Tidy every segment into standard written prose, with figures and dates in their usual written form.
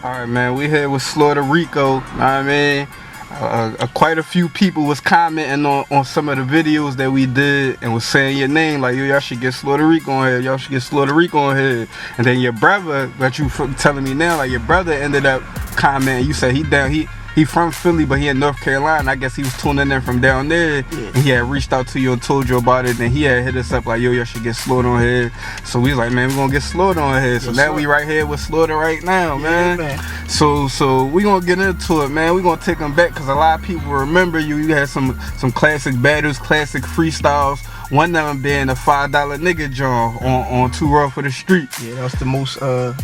Alright, man, we here with Slaughterr Rico, know what I mean? Quite a few people was commenting on some of the videos that we did and was saying your name, like, yo, y'all should get Slaughterr Rico on here, y'all should get Slaughterr Rico on here. And then your brother, that you telling me now, like, your brother ended up commenting, you said he from Philly, but he in North Carolina. I guess he was tuning in from down there, and he had reached out to you and told you about it, and he had hit us up like, yo, y'all should get Slaughterr on here. So we was like, man, we gonna get Slaughterr on here. So now we right here with Slaughterr right now, man. So we gonna get into it, man. We gonna take them back, because a lot of people remember you. You had some classic battles, classic freestyles. One of them being the $5 nigga John on Too Raw for the Street. Yeah, that's the most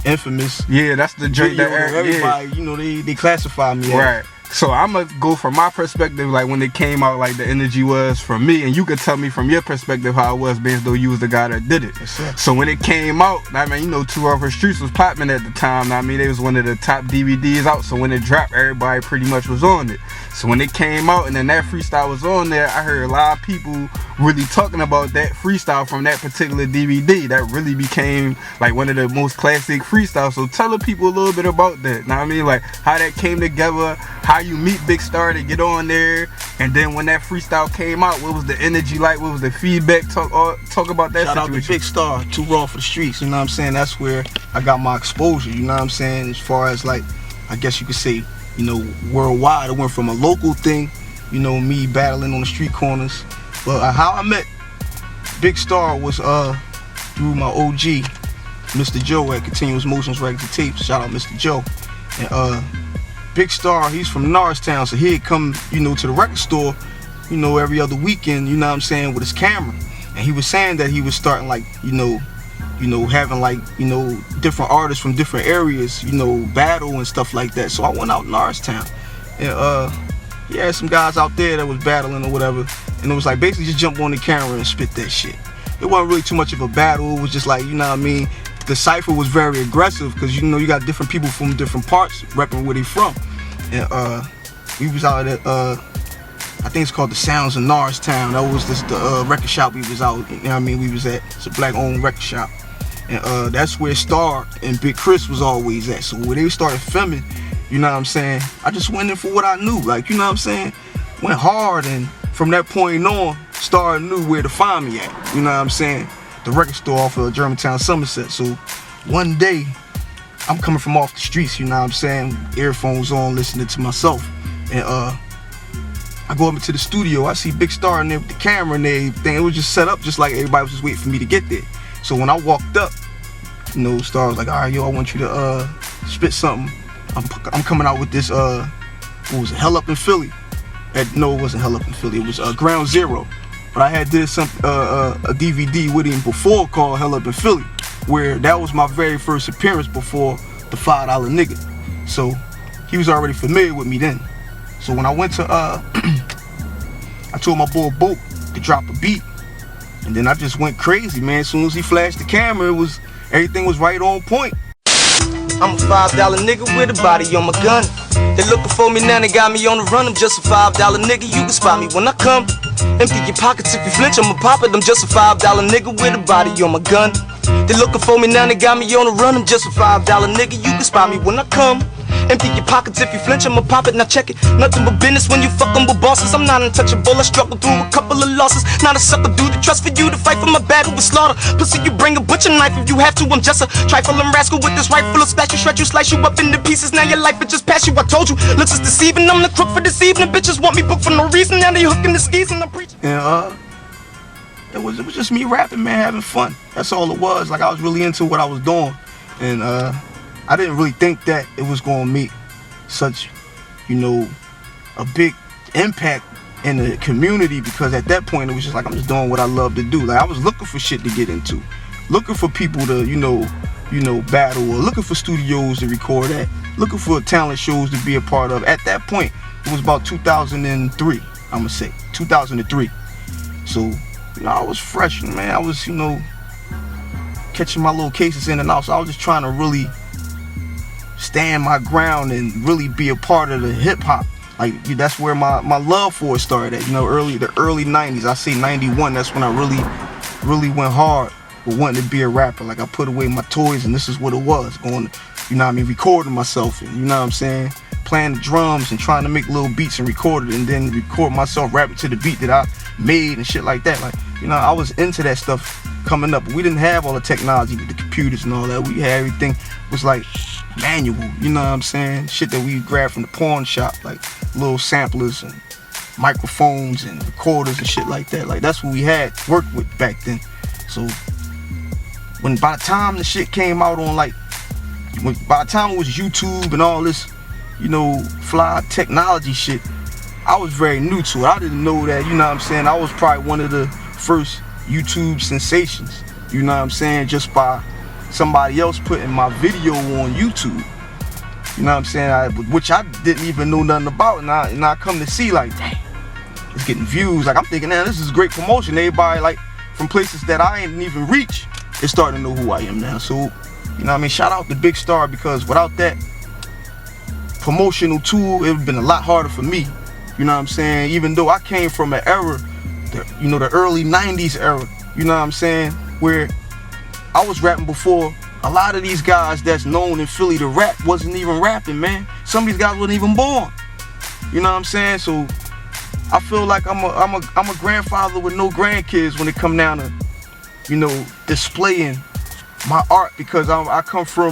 infamous. Yeah, that's the joint that everybody, you know, they classify me as. Right. So I'm gonna go from my perspective, like when it came out, like the energy was from me, and you could tell me from your perspective how it was, being as though you was the guy that did it. Yes, so when it came out, I mean, you know, Too Raw for the Streets was popping at the time. I mean, they was one of the top DVDs out. So when it dropped, everybody pretty much was on it. So when it came out and then that freestyle was on there, I heard a lot of people really talking about that freestyle from that particular DVD. That really became like one of the most classic freestyles. So tell the people a little bit about that. Know what I mean? Like how that came together, how you meet Big Star to get on there, and then when that freestyle came out, what was the energy like? What was the feedback? Talk about that. Shout situation. out to Big Star, Too Raw for the Streets. You know what I'm saying? That's where I got my exposure. You know what I'm saying? As far as like, I guess you could say, you know, worldwide. It went from a local thing, you know, me battling on the street corners. But how I met Big Star was through my OG, Mr. Joe at Continuous Motions Records and Tapes. Shout out Mr. Joe. And Big Star, he's from Norristown, so he'd come, you know, to the record store, you know, every other weekend, you know what I'm saying, with his camera. And he was saying that he was starting like, you know, having like, you know, different artists from different areas, you know, battle and stuff like that. So I went out in Norristown, and he had some guys out there that was battling or whatever, and it was like basically just jump on the camera and spit that shit. It wasn't really too much of a battle. It was just like, you know what I mean, the cypher was very aggressive, because you know you got different people from different parts repping where they from. And we was out at I think it's called the Sounds of Norristown. That was just the record shop we was out, you know what I mean, we was at. It's a black owned record shop. And that's where Star and Big Chris was always at. So when they started filming, you know what I'm saying, I just went in for what I knew, like, you know what I'm saying, went hard, and from that point on, Star knew where to find me at, you know what I'm saying, the record store off of Germantown, Somerset. So one day, I'm coming from off the streets, you know what I'm saying, earphones on, listening to myself, and I go up into the studio, I see Big Star in there with the camera and everything. It was just set up just like everybody was just waiting for me to get there. So when I walked up, you know, Star was like, all right, yo, I want you to spit something. I'm coming out with this, what was it, Hell Up in Philly? No, it wasn't Hell Up in Philly, it was Ground Zero. But I had did some a DVD with him before called Hell Up in Philly, where that was my very first appearance before the $5 nigga. So he was already familiar with me then. So when I went to, I told my boy Boat to drop a beat, and then I just went crazy, man. As soon as he flashed the camera, everything was right on point. I'm a $5 nigga with a body on my gun. They looking for me now, they got me on the run. I'm just a $5 nigga, you can spot me when I come. Empty your pockets if you flinch, I'ma pop it. I'm just a $5 nigga with a body on my gun. They looking for me now, they got me on the run. I'm just a $5 nigga, you can spot me when I come. Empty your pockets if you flinch, I'ma pop it, now check it. Nothing but business when you fucking with bosses. I'm not untouchable, I struggle through a couple of losses. Not a sucker dude to trust for you to fight for my battle with Slaughterr. Pussy, you bring a butcher knife if you have to. I'm just a trifling rascal with this rifle of spatula. Shred you, slice you up into pieces. Now your life will just pass you. I told you, looks is deceiving. I'm the crook for this evening. Bitches want me booked for no reason. Now they hooking the skis and I'm preaching. And it was just me rapping, man, having fun. That's all it was. Like, I was really into what I was doing, and I didn't really think that it was gonna make such, you know, a big impact in the community, because at that point it was just like, I'm just doing what I love to do. Like, I was looking for shit to get into, looking for people to, you know, battle, or looking for studios to record at, looking for talent shows to be a part of. At that point, it was about 2003, I'm gonna say, 2003. So, you know, I was fresh, man. I was, you know, catching my little cases in and out. So I was just trying to really stand my ground and really be a part of the hip hop. Like, that's where my love for it started at. You know, the early 90s. I say 91. That's when I really went hard with wanting to be a rapper. Like, I put away my toys and this is what it was. Going you know what I mean, recording myself and, you know what I'm saying, playing the drums and trying to make little beats and record it and then record myself rapping to the beat that I made and shit like that. Like, you know, I was into that stuff coming up. But we didn't have all the technology with the computers and all that. We had everything was like manual, you know what I'm saying? Shit that we grabbed from the pawn shop, like little samplers and microphones and recorders and shit like that. Like, that's what we had worked with back then. So when by the time the shit came out on like, by the time it was YouTube and all this, you know, fly technology shit, I was very new to it. I didn't know that, you know what I'm saying, I was probably one of the first YouTube sensations, you know what I'm saying, just by somebody else putting my video on YouTube, you know what I'm saying, which I didn't even know nothing about, and I come to see like, damn, it's getting views. Like, I'm thinking, man, this is great promotion. Everybody, like, from places that I ain't even reach, is starting to know who I am now. So, you know what I mean, shout out to Big Star, because without that promotional tool, it would have been a lot harder for me, you know what I'm saying, even though I came from an era, you know, the early 90s era, you know what I'm saying, where I was rapping before a lot of these guys that's known in Philly to rap wasn't even rapping, man. Some of these guys wasn't even born, you know what I'm saying. So I feel like I'm a grandfather with no grandkids when it come down to, you know, displaying my art, because I come from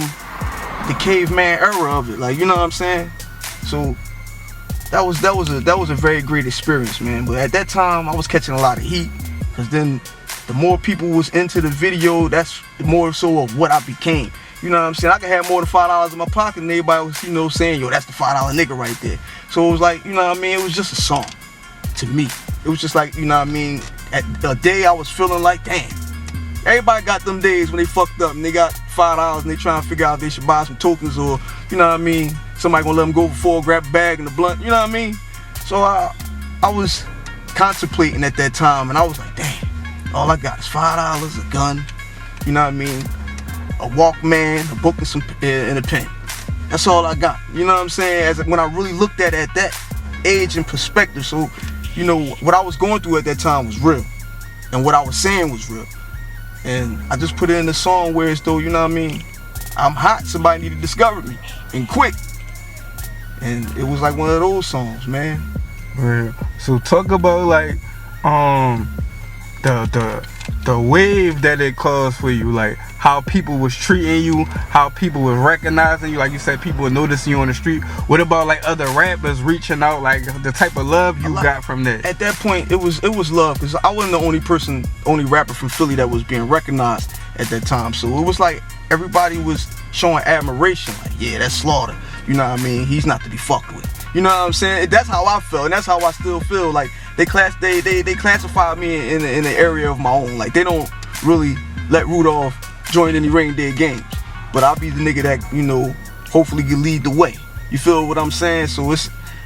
the caveman era of it, like, you know what I'm saying. So that was a very great experience, man. But at that time, I was catching a lot of heat, because then the more people was into the video, that's more so of what I became. You know what I'm saying? I could have more than $5 in my pocket, and everybody was, you know, saying, yo, that's the $5 nigga right there. So it was like, you know what I mean? It was just a song to me. It was just like, you know what I mean? At a day, I was feeling like, damn. Everybody got them days when they fucked up and they got $5 and they trying to figure out if they should buy some tokens, or, you know what I mean, somebody gonna let them go for 4, grab a bag and a blunt, you know what I mean? So I was contemplating at that time, and I was like, damn, all I got is $5, a gun, you know what I mean, a Walkman, a book and a pen. That's all I got, you know what I'm saying, when I really looked at it at that age and perspective. So, you know, what I was going through at that time was real, and what I was saying was real. And I just put it in the song where it's though, you know what I mean, I'm hot, somebody need to discover me, and quick. And it was like one of those songs, man. Right. So talk about like the wave that it caused for you, like how people was treating you, how people was recognizing you, like you said, people were noticing you on the street. What about like other rappers reaching out, like the type of love you got from that? At that point, it was love, because I wasn't the only rapper from Philly that was being recognized at that time. So it was like everybody was showing admiration, like, yeah, that's Slaughterr, you know what I mean, he's not to be fucked with. You know what I'm saying? That's how I felt, and that's how I still feel. Like they classify me in the area of my own. Like they don't really let Rudolph join any Rain Day games, but I'll be the nigga that, you know, hopefully can lead the way. You feel what I'm saying? So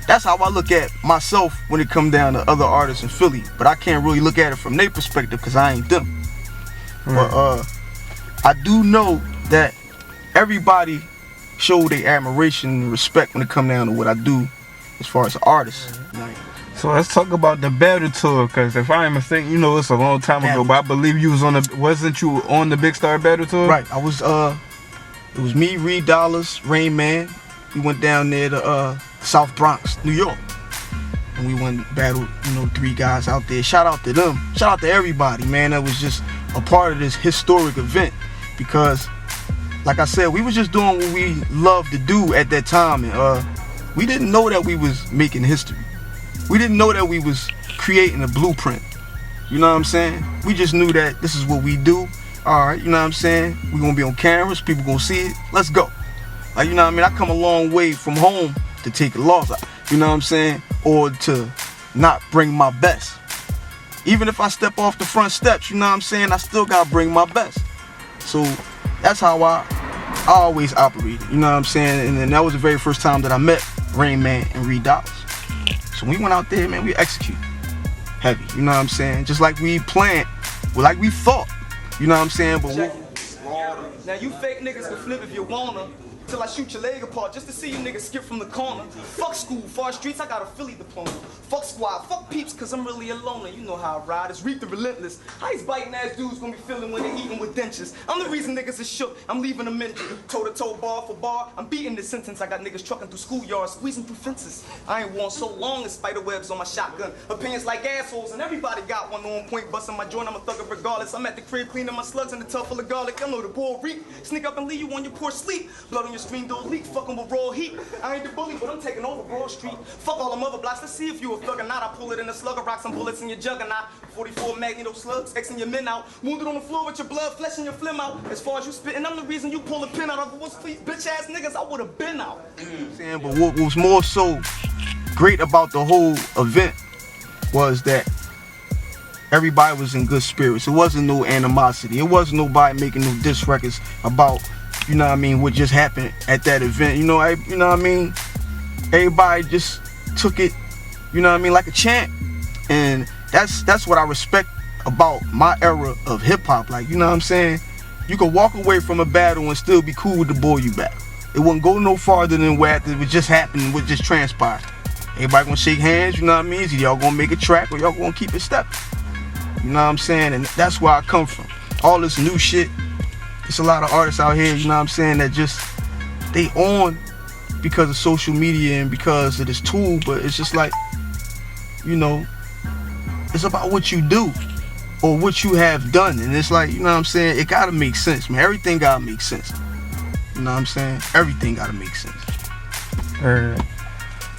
that's how I look at myself when it come down to other artists in Philly. But I can't really look at it from their perspective, because I ain't them. But I do know that everybody showed their admiration and respect when it come down to what I do as far as an artist. So let's talk about the battle tour, because if I ain't mistaken, you know, it's a long time ago, but I believe you was wasn't you on the Big Star battle tour? Right, I was, it was me, Reed Dollars, Rain Man. We went down there to South Bronx, New York. And we went and battled, you know, 3 guys out there. Shout out to them. Shout out to everybody, man. That was just a part of this historic event, because like I said, we was just doing what we loved to do at that time, and we didn't know that we was making history. We didn't know that we was creating a blueprint. You know what I'm saying? We just knew that this is what we do. All right, you know what I'm saying? We gonna be on cameras, people gonna see it. Let's go. Like, you know what I mean? I come a long way from home to take a loss, you know what I'm saying? Or to not bring my best. Even if I step off the front steps, you know what I'm saying, I still gotta bring my best. So that's how I always operated, you know what I'm saying? And then that was the very first time that I met Rain Man and Reed Dollars. So we went out there, man, we executed heavy, you know what I'm saying? Just like we planned, like we thought, you know what I'm saying? But now you fake niggas can flip if you wanna. till I shoot your leg apart just to see you niggas skip from the corner. Fuck school, far streets, I got a Philly diploma. Fuck squad, fuck peeps, cause I'm really a loner. You know how I ride, it's Reap the Relentless. How these biting ass dudes gonna be feeling when they're eating with dentures? I'm the reason niggas is shook, I'm leaving them injured. Toe to toe, bar for bar, I'm beating this sentence. I got niggas trucking through schoolyards, squeezing through fences. I ain't worn so long as spider webs on my shotgun. Opinions like assholes, and everybody got one on point. Busting my joint, I'm a thugger regardless. I'm at the crib cleaning my slugs in the tub full of garlic. I know the bull reek. Sneak up and leave you on your porch sleep. Blood on your screen door leak, fucking with raw heat. I ain't the bully, but I'm taking over Broad Street. Fuck all them other blocks, let's see if you a thug or not. I pull it in a slugger, rock some bullets in your juggernaut. 44 Magneto slugs, Xing your men out. Wounded on the floor with your blood, flesh and your phlegm out. As far as you spitting, I'm the reason you pull a pin out. If it was for these bitch ass niggas, I would've been out. But what was more so great about the whole event was that everybody was in good spirits. It wasn't no animosity. It wasn't nobody making no diss records about, you know what I mean, what just happened at that event. You know what I mean? Everybody just took it, you know what I mean, like a champ. And that's what I respect about my era of hip hop. Like, you know what I'm saying? You could walk away from a battle and still be cool with the boy you battle. It wouldn't go no farther than what just happened, what just transpired. Everybody gonna shake hands, you know what I mean? Either y'all gonna make a track or y'all gonna keep it stepping. You know what I'm saying? And that's where I come from. All this new shit, there's a lot of artists out here, you know what I'm saying, that just, they on because of social media and because of this tool, but it's just like, you know, it's about what you do or what you have done. And it's like, you know what I'm saying, it gotta make sense, man. Everything gotta make sense. You know what I'm saying? Everything gotta make sense.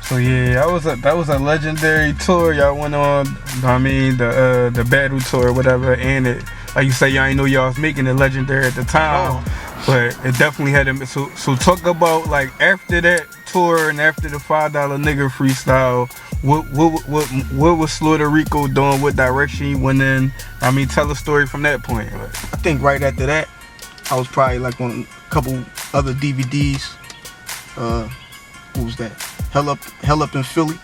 So yeah, that was a legendary tour y'all went on. I mean, the battle tour, whatever. And it, like you say, y'all ain't know y'all was making it legendary at the time, but it definitely had a. So talk about like after that tour and after the $5 nigga freestyle. What was Slaughterr Rico doing? What direction he went in? I mean, tell a story from that point. I think right after that, I was probably like on a couple other DVDs. What was that? Hell up in Philly.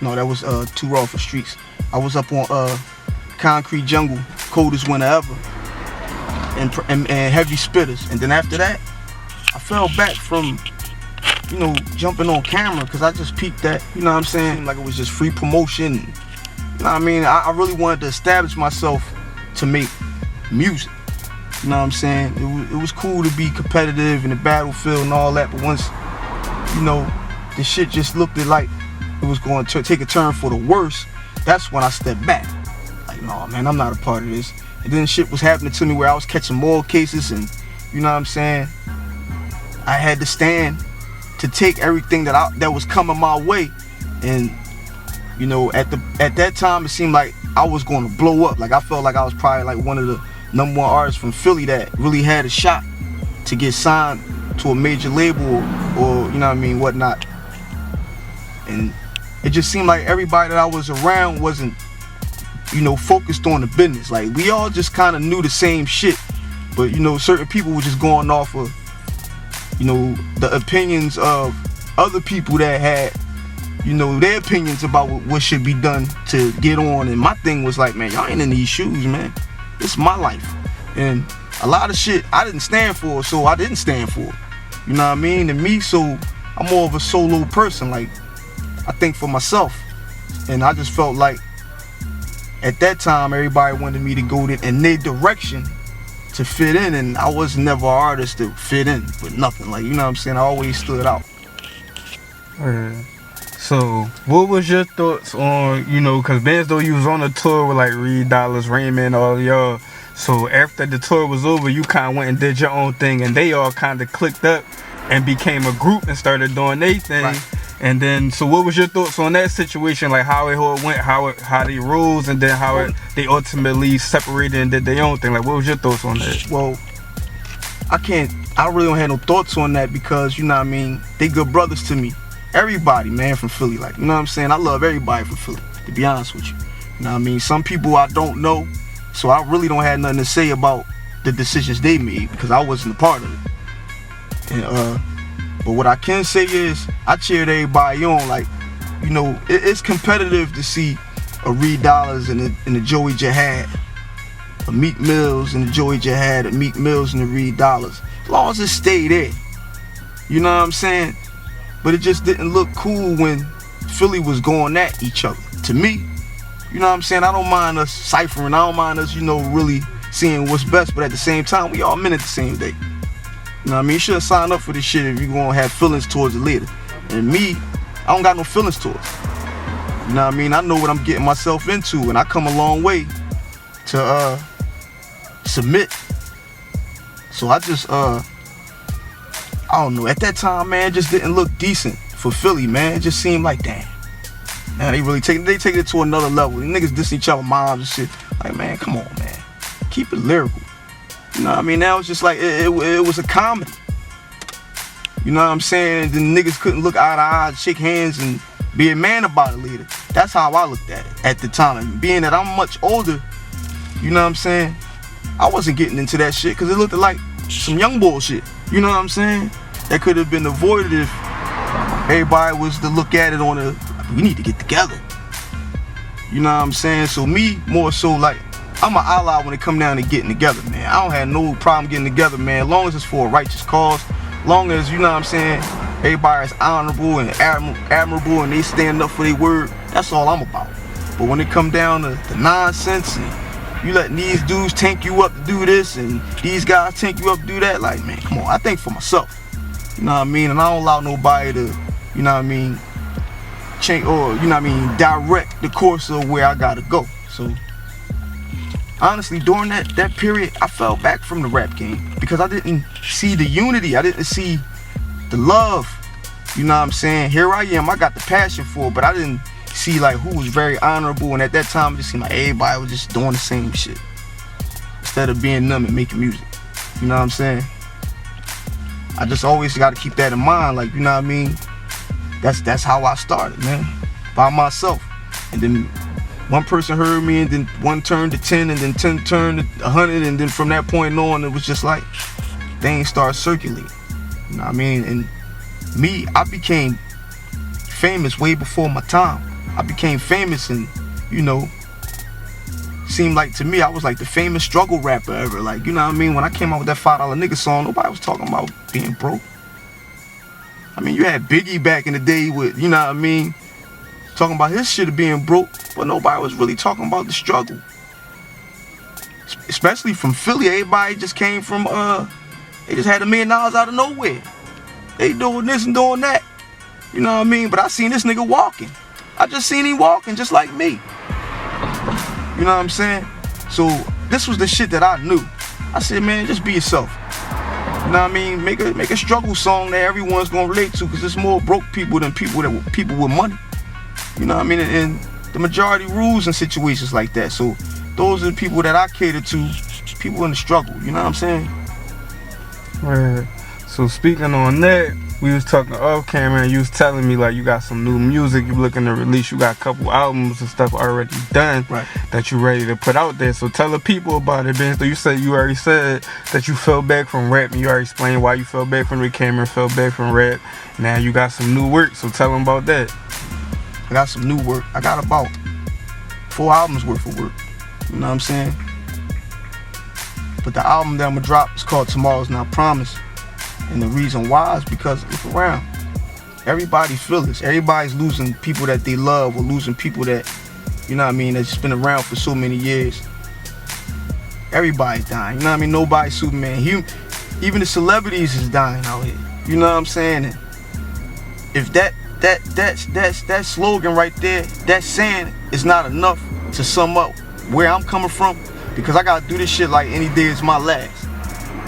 No, that was Too Raw for Streets. I was up on Concrete Jungle, Coldest Winter Ever, and Heavy Spitters. And then after that, I fell back from, you know, jumping on camera because I just peeped that, you know what I'm saying? Seemed like it was just free promotion. You know what I mean? I really wanted to establish myself to make music. You know what I'm saying? It was cool to be competitive in the battlefield and all that, but once, you know, the shit just looked like it was going to take a turn for the worse, that's when I stepped back. Like, no, man, I'm not a part of this. And then shit was happening to me where I was catching more cases and, you know what I'm saying? I had to stand to take everything that was coming my way. And, you know, at that time, it seemed like I was going to blow up. Like, I felt like I was probably like one of the #1 artists from Philly that really had a shot to get signed to a major label or you know what I mean, whatnot. And it just seemed like everybody that I was around wasn't, you know, focused on the business. Like, we all just kind of knew the same shit, but, you know, certain people were just going off of, you know, the opinions of other people that had, you know, their opinions about what should be done to get on. And my thing was like, man, y'all ain't in these shoes, man. This is my life. And a lot of shit I didn't stand for, so I didn't stand for it. You know what I mean? And me, so I'm more of a solo person. Like, I think for myself. And I just felt like at that time everybody wanted me to go in their direction to fit in, and I was never an artist to fit in with nothing. Like, you know what I'm saying? I always stood out. So what was your thoughts on, you know, because bands though you was on a tour with like Reed Dollars, Raymond, all y'all. So after the tour was over, you kind of went and did your own thing, and they all kind of clicked up and became a group and started doing their thing. Right. And then, so what was your thoughts on that situation? Like how it went, how they rose, and then how they ultimately separated and did their own thing. Like, what was your thoughts on that? Well, I really don't have no thoughts on that because, you know what I mean, they good brothers to me. Everybody, man, from Philly. Like, you know what I'm saying? I love everybody from Philly, to be honest with you. You know what I mean? Some people I don't know, so I really don't have nothing to say about the decisions they made because I wasn't a part of it. And, but what I can say is I cheered everybody on. Like, you know, it's competitive to see a Reed Dollars and a Joey Jihad, a Meek Mills and a Joey Jihad, a Meek Mills and a Reed Dollars. As long as it stay there, You know what I'm saying? But it just didn't look cool when Philly was going at each other. To me, you know what I'm saying? I don't mind us ciphering. I don't mind us, really seeing what's best. But at the same time, we all men at the same day. You know what I mean? You shouldn't sign up for this shit if you're going to have feelings towards the leader. And me, I don't got no feelings towards it. You know what I mean? I know what I'm getting myself into, and I come a long way to submit. So I just, I don't know. At that time, man, it just didn't look decent for Philly, man. It just seemed like, damn. Now they really take it to another level. These niggas dissing each other moms and shit. Like, man, come on, man. Keep it lyrical. You know what I mean? Now it's just like, it was a comedy. You know what I'm saying? The niggas couldn't look eye to eye, shake hands, and be a man about it later. That's how I looked at it at the time. And being that I'm much older, you know what I'm saying? I wasn't getting into that shit because it looked like some young bullshit. You know what I'm saying? That could have been avoided if everybody was to look at it on we need to get together. You know what I'm saying? So me, more so like, I'm an ally when it come down to getting together, man. I don't have no problem getting together, man, as long as it's for a righteous cause. Long as, you know what I'm saying, everybody is honorable and admirable and they stand up for their word. That's all I'm about. But when it come down to the nonsense and you letting these dudes tank you up to do this and these guys tank you up to do that, like, man, come on, I think for myself. You know what I mean? And I don't allow nobody to, you know what I mean, change or, you know what I mean, direct the course of where I gotta go. So honestly, during that period, I fell back from the rap game because I didn't see the unity. I didn't see the love. You know what I'm saying? Here I am. I got the passion for it, but I didn't see like who was very honorable. And at that time, it just seemed like everybody was just doing the same shit instead of being numb and making music. You know what I'm saying? I just always got to keep that in mind. Like, you know what I mean? That's how I started, man. By myself. And then one person heard me, and then one turned to 10, and then 10 turned to 100, and then from that point on, it was just like things started circulating. You know what I mean? And me, I became famous way before my time. I became famous, and seemed like to me I was like the famous struggle rapper ever. Like, you know what I mean? When I came out with that $5 nigga song, nobody was talking about being broke. I mean, you had Biggie back in the day with, you know what I mean, talking about his shit of being broke, but nobody was really talking about the struggle. Especially from Philly, everybody just came from, they just had $1 million out of nowhere. They doing this and doing that. You know what I mean? But I seen this nigga walking. I just seen him walking just like me. You know what I'm saying? So this was the shit that I knew. I said, man, just be yourself. You know what I mean? Make a struggle song that everyone's gonna relate to, because there's more broke people than people with money. You know what I mean? And the majority rules in situations like that. So those are the people that I cater to, people in the struggle. You know what I'm saying? Right. So speaking on that, we was talking off camera, and you was telling me like you got some new music you looking to release. You got a couple albums and stuff already done, right, that you ready to put out there. So tell the people about it, Ben. So you already said that you fell back from rap, and you already explained why you fell back from the camera, fell back from rap. Now you got some new work, so tell them about that. I got some new work. I got about 4 albums worth of work. You know what I'm saying? But the album that I'm gonna drop is called Tomorrow's Not Promised. And the reason why is because, look around. Everybody feel this. Everybody's losing people that they love, or losing people that, you know what I mean, that's been around for so many years. Everybody's dying. You know what I mean? Nobody's Superman. Even the celebrities is dying out here. You know what I'm saying? And if that slogan right there, that saying is not enough to sum up where I'm coming from, because I gotta do this shit like any day is my last.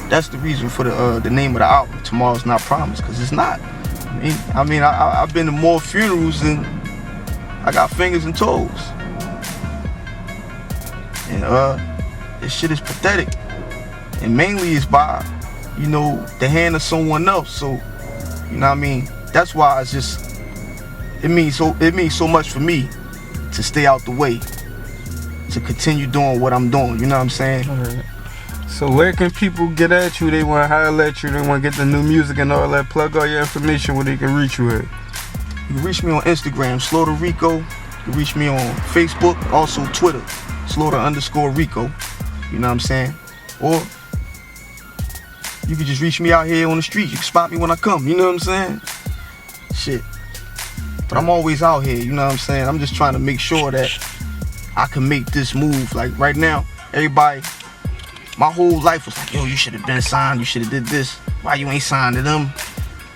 That's the reason for the name of the album, Tomorrow's Not Promised, because it's not. I mean, I've been to more funerals than I got fingers and toes. And this shit is pathetic. And mainly it's by, the hand of someone else. So, you know what I mean? That's why it's just, it means so much for me to stay out the way, to continue doing what I'm doing, you know what I'm saying? All right. So where can people get at you? They want to holler at you, they want to get the new music and all that. Plug all your information where they can reach you at. You can reach me on Instagram, Slaughterr Rico. You can reach me on Facebook, also Twitter, Slaughterr_Rico. You know what I'm saying? Or You can just reach me out here on the street. You can spot me when I come. You know what I'm saying? Shit. But I'm always out here. You know what I'm saying? I'm just trying to make sure that I can make this move. Like right now, everybody, my whole life was like, yo, you should have been signed. You should have did this. Why you ain't signed to them?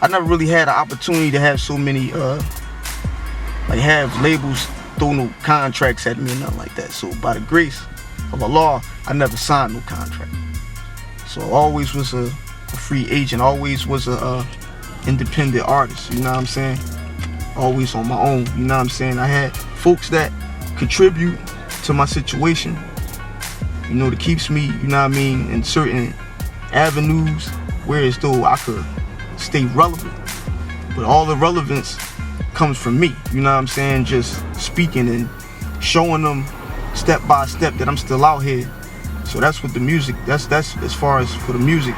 I never really had an opportunity to have so many, like have labels throw no contracts at me and nothing like that. So by the grace of Allah, I never signed no contract. So I always was a free agent, always was a independent artist, you know what I'm saying? Always on my own, you know what I'm saying? I had folks that contribute to my situation, you know, that keeps me, you know what I mean, in certain avenues, whereas though I could stay relevant. But all the relevance comes from me, you know what I'm saying? Just speaking and showing them step by step that I'm still out here. So that's what the music, that's as far as for the music.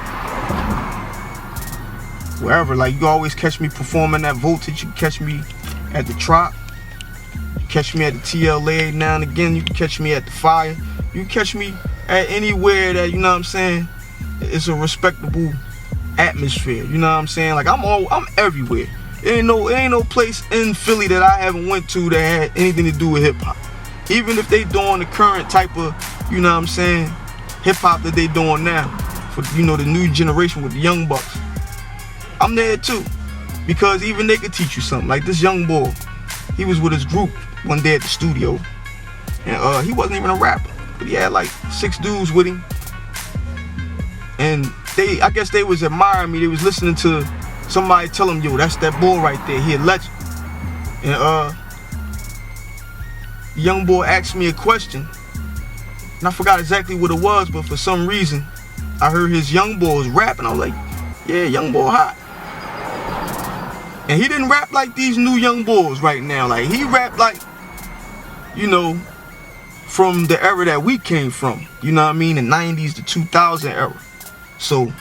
Wherever, like you always catch me performing at Voltage, you can catch me at the Trop, you catch me at the TLA now and again, you can catch me at the Fire, you can catch me at anywhere that, you know what I'm saying, it's a respectable atmosphere, you know what I'm saying? Like I'm everywhere. There ain't no place in Philly that I haven't went to that had anything to do with hip hop. Even if they doing the current type of, you know what I'm saying, hip hop that they doing now, for, you know, the new generation with the young bucks. I'm there too, because even they could teach you something. Like this young boy, he was with his group one day at the studio, and he wasn't even a rapper, but he had like 6 dudes with him, and I guess they was admiring me. They was listening to somebody tell him, yo, that's that boy right there, he a legend. And the young boy asked me a question, and I forgot exactly what it was, but for some reason, I heard his young boy was rapping. I was like, yeah, young boy hot. And he didn't rap like these new young boys right now. Like he rapped like, you know, from the era that we came from. You know what I mean? The 90s, the 2000 era. So,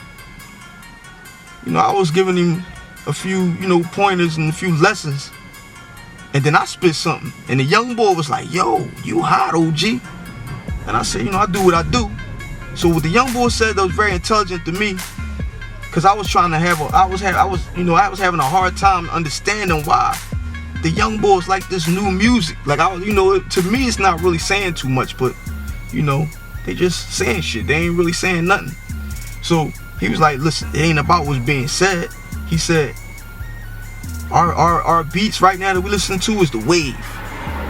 you know, I was giving him a few, you know, pointers and a few lessons. And then I spit something. And the young boy was like, yo, you hot, OG. And I said, you know, I do what I do. So what the young boy said that was very intelligent to me, because I was trying to have I was having a hard time understanding why the young boys like this new music. Like you know, to me it's not really saying too much, but you know, they just saying shit. They ain't really saying nothing. So he was like, listen, it ain't about what's being said. He said, our beats right now that we listen to is the wave.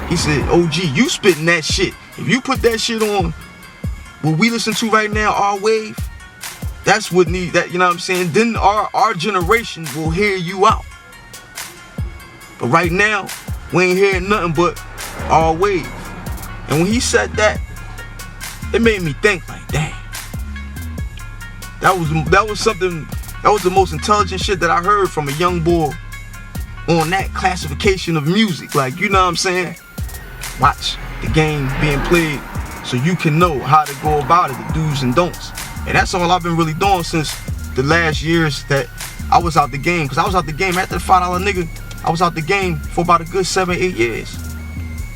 He said, OG, you spitting that shit. If you put that shit on what we listen to right now, our wave, that's what need that, you know what I'm saying? Then our generation will hear you out. But right now, we ain't hearing nothing but our wave. And when he said that, it made me think like, damn. That was something, that was the most intelligent shit that I heard from a young boy on that classification of music. Like, you know what I'm saying? Watch the game being played so you can know how to go about it, the do's and don'ts. And that's all I've been really doing since the last years that I was out the game. Because I was out the game after the $5 nigga. I was out the game for about a good 7-8 years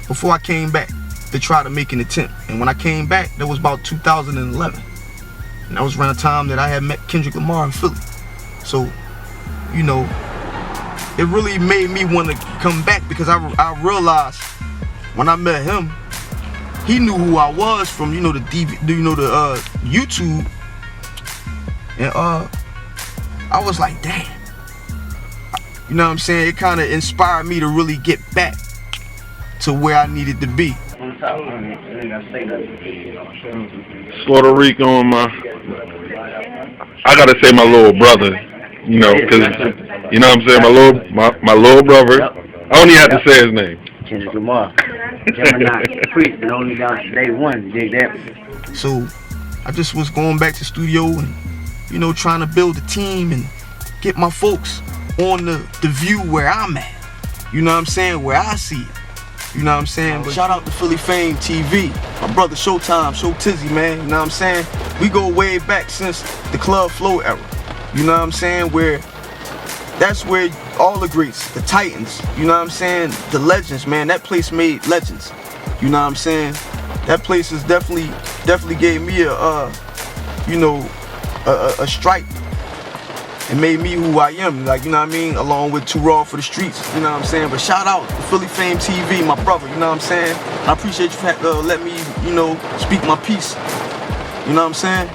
before I came back to try to make an attempt. And when I came back, that was about 2011. And that was around the time that I had met Kendrick Lamar in Philly. So, you know, it really made me want to come back, because I realized when I met him, he knew who I was from, you know, the YouTube. And I was like, damn. You know what I'm saying? It kind of inspired me to really get back to where I needed to be. Slaughterr Rico and I gotta say my little brother, you know, cause you know what I'm saying, my little brother. I don't even have to say his name. Kendrick Lamar. Gemini, priest, but only down day one, you dig that? So I just was going back to the studio and, you know, trying to build a team and get my folks on the view where I'm at. You know what I'm saying? Where I see it. You know what I'm saying? But shout out to F.A.M.E TV. My brother Showtime, Show Tizzy, man. You know what I'm saying? We go way back since the Club Flow era. You know what I'm saying? Where that's where all the greats, the Titans, you know what I'm saying? The legends, man. That place made legends. You know what I'm saying? That place is definitely gave me a stripe and made me who I am, like, you know what I mean, along with Too Raw for the Streets, you know what I'm saying. But shout out to Philly Fame TV, my brother, you know what I'm saying. I appreciate you letting me, you know, speak my piece, you know what I'm saying.